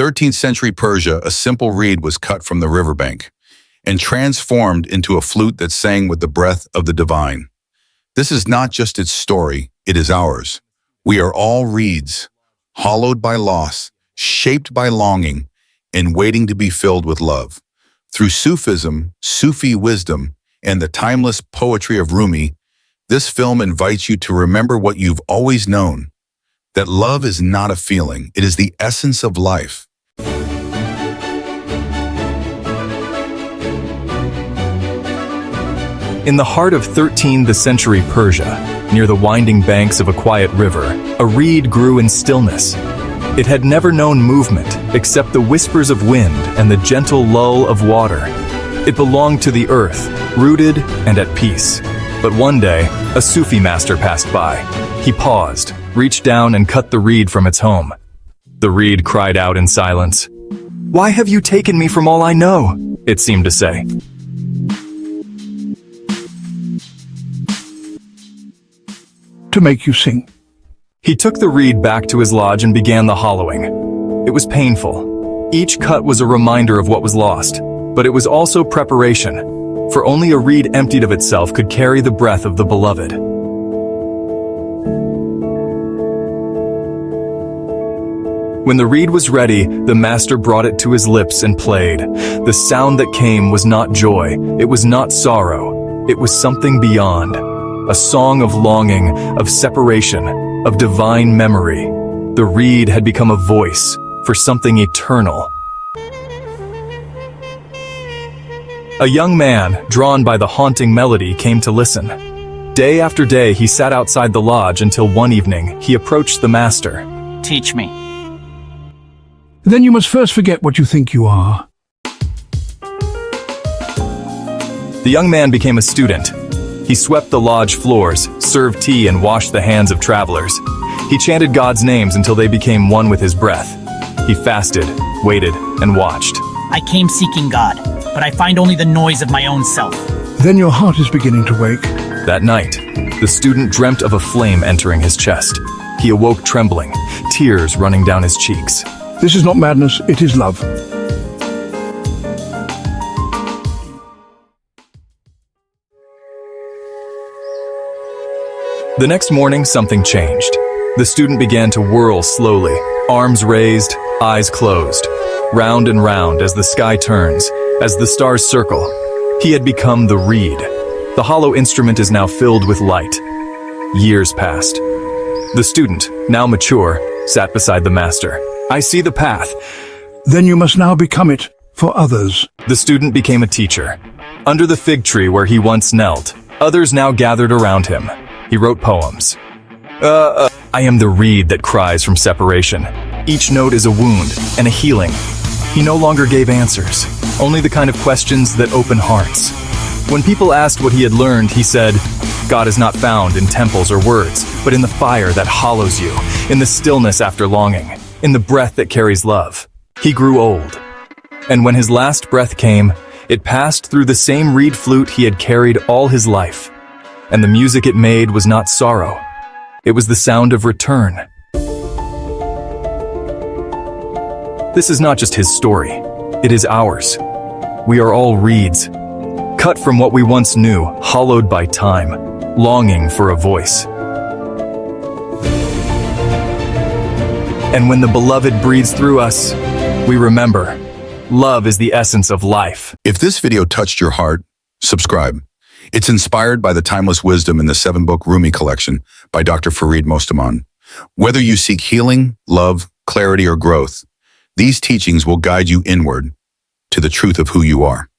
13th century Persia, a simple reed was cut from the riverbank and transformed into a flute that sang with the breath of the divine. This is not just its story, it is ours. We are all reeds, hollowed by loss, shaped by longing, and waiting to be filled with love. Through Sufism, Sufi wisdom, and the timeless poetry of Rumi, this film invites you to remember what you've always known, that love is not a feeling, it is the essence of life. In the heart of 13th century Persia, near the winding banks of a quiet river, a reed grew in stillness. It had never known movement except the whispers of wind and the gentle lull of water. It belonged to the earth, rooted and at peace. But one day, a Sufi master passed by. He paused, reached down and cut the reed from its home. The reed cried out in silence. "Why have you taken me from all I know?" it seemed to say. To make you sing. He took the reed back to his lodge and began the hollowing. It was painful. Each cut was a reminder of what was lost, but it was also preparation, for only a reed emptied of itself could carry the breath of the beloved. When the reed was ready, the master brought it to his lips and played. The sound that came was not joy, it was not sorrow, it was something beyond. A song of longing, of separation, of divine memory. The reed had become a voice for something eternal. A young man, drawn by the haunting melody, came to listen. Day after day, he sat outside the lodge until one evening, he approached the master. "Teach me." Then you must first forget what you think you are. The young man became a student. He swept the lodge floors, served tea, and washed the hands of travelers. He chanted God's names until they became one with his breath. He fasted, waited, and watched. I came seeking God, but I find only the noise of my own self. Then your heart is beginning to wake. That night, the student dreamt of a flame entering his chest. He awoke trembling, tears running down his cheeks. This is not madness, it is love. The next morning, something changed. The student began to whirl slowly, arms raised, eyes closed, round and round as the sky turns, as the stars circle. He had become the reed. The hollow instrument is now filled with light. Years passed. The student, now mature, sat beside the master. I see the path. Then you must now become it for others. The student became a teacher. Under the fig tree where he once knelt, others now gathered around him. He wrote poems. I am the reed that cries from separation. Each note is a wound and a healing. He no longer gave answers, only the kind of questions that open hearts. When people asked what he had learned, he said, God is not found in temples or words, but in the fire that hollows you, in the stillness after longing, in the breath that carries love. He grew old. And when his last breath came, it passed through the same reed flute he had carried all his life. And the music it made was not sorrow. It was the sound of return. This is not just his story. It is ours. We are all reeds, cut from what we once knew, hollowed by time, longing for a voice. And when the beloved breathes through us, we remember, love is the essence of life. If this video touched your heart, subscribe. It's inspired by the timeless wisdom in the 7-book Rumi collection by Dr. Farid Mostaman. Whether you seek healing, love, clarity, or growth, these teachings will guide you inward to the truth of who you are.